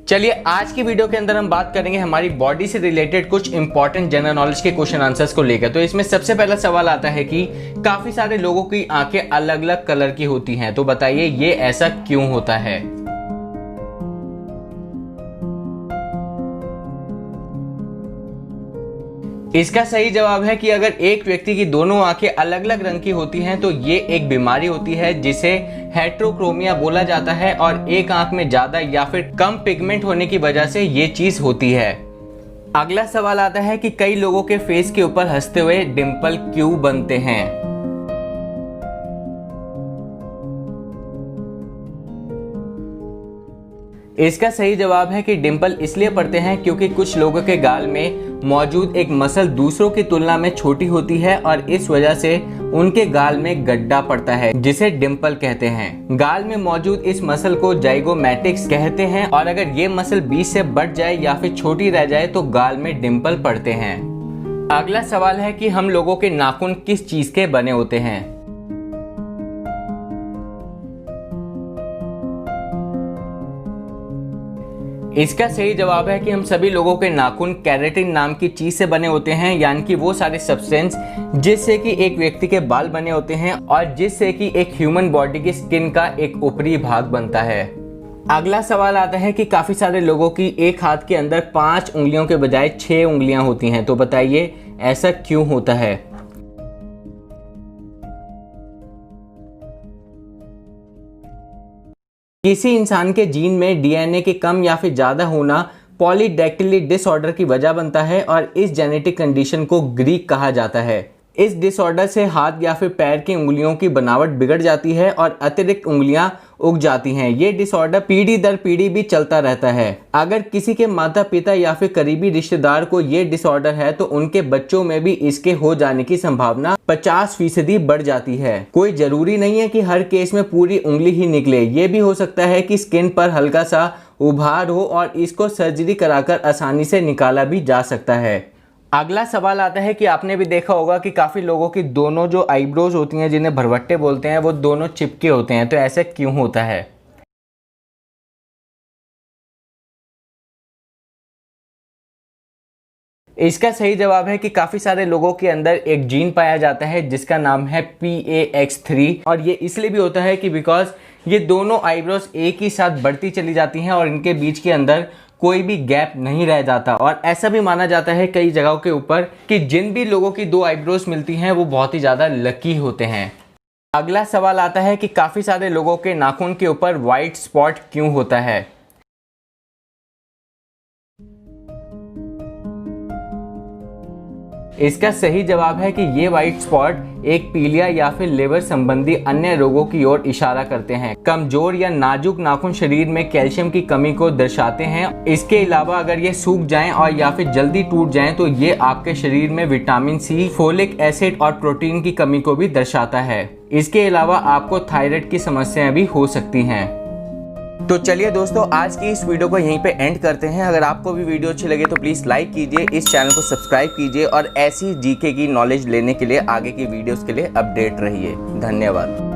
चलिए आज की वीडियो के अंदर हम बात करेंगे हमारी बॉडी से रिलेटेड कुछ इंपॉर्टेंट जनरल नॉलेज के क्वेश्चन आंसर्स को लेकर। तो इसमें सबसे पहला सवाल आता है कि काफी सारे लोगों की आंखें अलग अलग कलर की होती हैं, तो बताइए ये ऐसा क्यों होता है। इसका सही जवाब है कि अगर एक व्यक्ति की दोनों आंखें अलग अलग रंग की होती हैं तो ये एक बीमारी होती है जिसे हेटेरोक्रोमिया बोला जाता है, और एक आंख में ज्यादा या फिर कम पिगमेंट होने की वजह से ये चीज होती है। अगला सवाल आता है कि कई लोगों के फेस के ऊपर हंसते हुए डिंपल क्यों बनते हैं। इसका सही जवाब है कि डिंपल इसलिए पड़ते हैं क्योंकि कुछ लोगों के गाल में मौजूद एक मसल दूसरों की तुलना में छोटी होती है और इस वजह से उनके गाल में गड्ढा पड़ता है जिसे डिंपल कहते हैं। गाल में मौजूद इस मसल को जाइगोमैटिक्स कहते हैं, और अगर ये मसल बीच से बढ़ जाए या फिर छोटी रह जाए तो गाल में डिंपल पड़ते हैं। अगला सवाल है कि हम लोगों के नाखून किस चीज के बने होते हैं। इसका सही जवाब है कि हम सभी लोगों के नाखून केराटिन नाम की चीज से बने होते हैं, यानी कि वो सारे सब्सटेंस जिससे कि एक व्यक्ति के बाल बने होते हैं और जिससे कि एक ह्यूमन बॉडी की स्किन का एक ऊपरी भाग बनता है। अगला सवाल आता है कि काफी सारे लोगों की एक हाथ के अंदर 5 उंगलियों के बजाय 6 उंगलियां होती हैं, तो बताइए ऐसा क्यों होता है। किसी इंसान के जीन में डीएनए के कम या फिर ज्यादा होना पॉलीडैक्टिली डिसऑर्डर की वजह बनता है, और इस जेनेटिक कंडीशन को ग्रीक कहा जाता है। इस डिसऑर्डर से हाथ या फिर पैर की उंगलियों की बनावट बिगड़ जाती है और अतिरिक्त उंगलियां उग जाती हैं। ये डिसऑर्डर पीढ़ी दर पीढ़ी भी चलता रहता है। अगर किसी के माता पिता या फिर करीबी रिश्तेदार को ये डिसऑर्डर है तो उनके बच्चों में भी इसके हो जाने की संभावना 50% बढ़ जाती है। कोई जरूरी नहीं है कि हर केस में पूरी उंगली ही निकले, ये भी हो सकता है कि स्किन पर हल्का सा उभार हो और इसको सर्जरी कराकर आसानी से निकाला भी जा सकता है। अगला सवाल आता है कि आपने भी देखा होगा कि काफी लोगों की दोनों जो आईब्रोज होती हैं, जिन्हें भरवट्टे बोलते हैं, वो दोनों चिपके होते हैं, तो ऐसा क्यों होता है। इसका सही जवाब है कि काफी सारे लोगों के अंदर एक जीन पाया जाता है जिसका नाम है PAX3, और ये इसलिए भी होता है कि बिकॉज ये दोनों आईब्रोज एक ही साथ बढ़ती चली जाती हैं और इनके बीच के अंदर कोई भी गैप नहीं रह जाता। और ऐसा भी माना जाता है कई जगहों के ऊपर कि जिन भी लोगों की 2 आईब्रोज मिलती हैं वो बहुत ही ज्यादा लकी होते हैं। अगला सवाल आता है कि काफी सारे लोगों के नाखून के ऊपर व्हाइट स्पॉट क्यों होता है। इसका सही जवाब है कि ये व्हाइट स्पॉट एक पीलिया या फिर लिवर संबंधी अन्य रोगों की ओर इशारा करते हैं। कमजोर या नाजुक नाखून शरीर में कैल्शियम की कमी को दर्शाते हैं। इसके अलावा अगर ये सूख जाएं और या फिर जल्दी टूट जाएं तो ये आपके शरीर में विटामिन सी, फोलिक एसिड और प्रोटीन की कमी को भी दर्शाता है। इसके अलावा आपको थायराइड की समस्याएं भी हो सकती हैं। तो चलिए दोस्तों, आज की इस वीडियो को यहीं पे एंड करते हैं। अगर आपको भी वीडियो अच्छी लगे तो प्लीज़ लाइक कीजिए, इस चैनल को सब्सक्राइब कीजिए और ऐसी जीके की नॉलेज लेने के लिए आगे की वीडियोस के लिए अपडेट रहिए। धन्यवाद।